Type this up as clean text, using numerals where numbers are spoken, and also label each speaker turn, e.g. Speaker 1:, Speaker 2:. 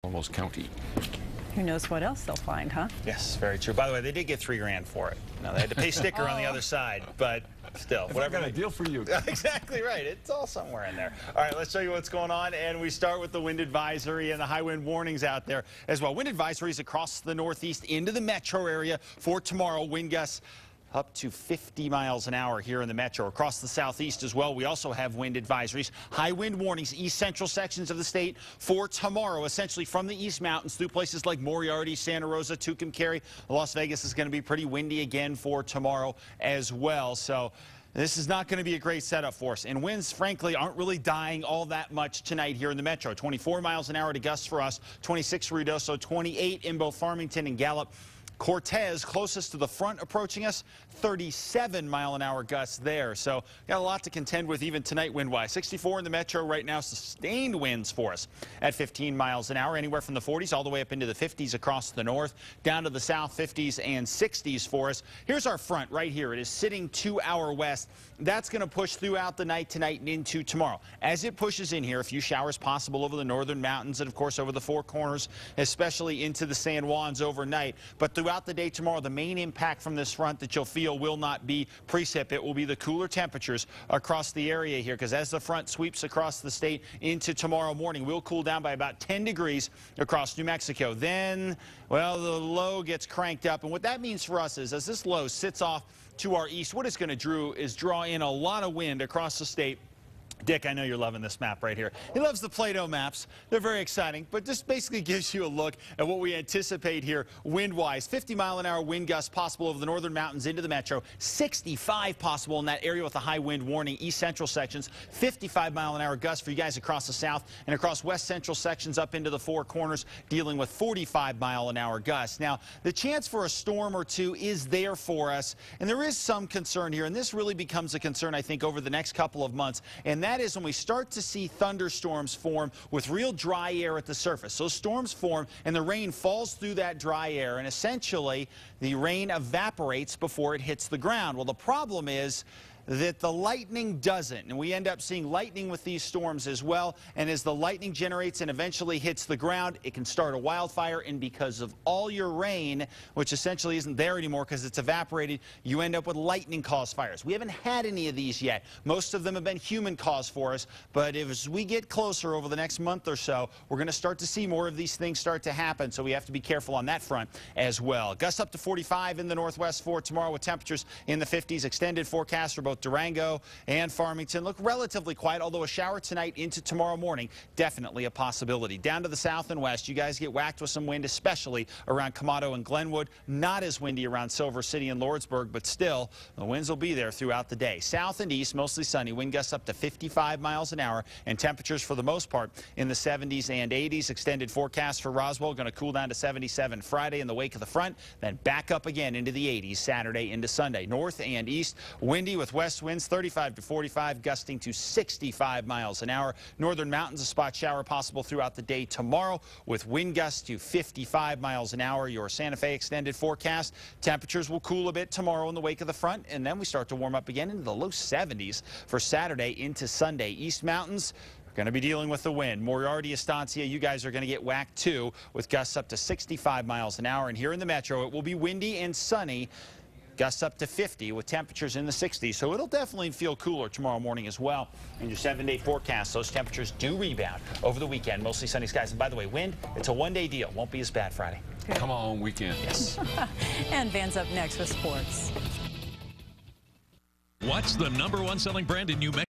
Speaker 1: Almost county.
Speaker 2: Who knows what else they'll find, huh?
Speaker 3: Yes, very true. By the way, they did get $3 grand for it. Now, they had to pay sticker on the other side, but still.
Speaker 1: I've got a deal for you.
Speaker 3: Exactly right. It's all somewhere in there. All right, let's show you what's going on, and we start with the wind advisory and the high wind warnings out there as well. Wind advisories across the northeast into the metro area for tomorrow. Wind gusts up to 50 miles an hour here in the metro. Across the southeast as well, we also have wind advisories. High wind warnings, east central sections of the state for tomorrow, essentially from the East Mountains through places like Moriarty, Santa Rosa, Tucumcari. Las Vegas is going to be pretty windy again for tomorrow as well. So this is not going to be a great setup for us. And winds, frankly, aren't really dying all that much tonight here in the metro. 24 miles an hour to gusts for us, 26 for Ruidoso, 28 in both Farmington and Gallup. Cortez, closest to the front approaching us, 37-mile-an-hour gusts there. So got a lot to contend with even tonight wind-wise. 64 in the metro right now, sustained winds for us at 15 miles an hour, anywhere from the 40s all the way up into the 50s across the north, down to the south, 50s and 60s for us. Here's our front right here. It is sitting to our west. That's going to push throughout the night tonight and into tomorrow. As it pushes in here, a few showers possible over the northern mountains and, of course, over the Four Corners, especially into the San Juans overnight. But throughout the day tomorrow, the main impact from this front that you'll feel will not be precip. It will be the cooler temperatures across the area here, because as the front sweeps across the state into tomorrow morning, we'll cool down by about 10 degrees across New Mexico. Then, well, the low gets cranked up. And what that means for us is as this low sits off to our east, what it's going to do is draw in a lot of wind across the state. Dick, I know you're loving this map right here. He loves the Plato maps. They're very exciting, but this basically gives you a look at what we anticipate here wind-wise. 50-mile-an-hour wind gusts possible over the northern mountains into the metro. 65 possible in that area with a high wind warning. East central sections, 55-mile-an-hour gusts for you guys across the south and across west central sections up into the Four Corners, dealing with 45-mile-an-hour gusts. Now, the chance for a storm or two is there for us, and there is some concern here, and this really becomes a concern, I think, over the next couple of months, and that is when we start to see thunderstorms form with real dry air at the surface. So storms form and the rain falls through that dry air, and essentially the rain evaporates before it hits the ground. Well, the problem is that the lightning doesn't, and we end up seeing lightning with these storms as well. And as the lightning generates and eventually hits the ground, it can start a wildfire, and because of all your rain, which essentially isn't there anymore because it's evaporated, you end up with lightning-caused fires. We haven't had any of these yet. Most of them have been human-caused for us, but as we get closer over the next month or so, we're going to start to see more of these things start to happen, so we have to be careful on that front as well. Gusts up to 45 in the northwest for tomorrow with temperatures in the 50s. Extended forecast for both Durango and Farmington look relatively quiet, although a shower tonight into tomorrow morning, definitely a possibility. Down to the south and west, you guys get whacked with some wind, especially around Camado and Glenwood. Not as windy around Silver City and Lordsburg, but still, the winds will be there throughout the day. South and east, mostly sunny, wind gusts up to 55 miles an hour, and temperatures for the most part in the 70s and 80s. Extended forecast for Roswell, going to cool down to 77 Friday in the wake of the front, then back up again into the 80s Saturday into Sunday. North and east, windy with west winds 35 to 45, gusting to 65 miles an hour. Northern mountains, a spot shower possible throughout the day tomorrow with wind gusts to 55 miles an hour. Your Santa Fe extended forecast. Temperatures will cool a bit tomorrow in the wake of the front, and then we start to warm up again into the low 70s for Saturday into Sunday. East mountains going to be dealing with the wind. Moriarty, Estancia, you guys are going to get whacked too with gusts up to 65 miles an hour. And here in the metro, it will be windy and sunny. Gusts up to 50 with temperatures in the 60s. So it'll definitely feel cooler tomorrow morning as well. In your 7-day forecast, those temperatures do rebound over the weekend. Mostly sunny skies. And by the way, wind, it's a one-day deal. Won't be as bad Friday.
Speaker 2: Good.
Speaker 1: Come on, weekend.
Speaker 3: Yes.
Speaker 2: And Van's up next with sports.
Speaker 4: What's the #1 selling brand in New Mexico?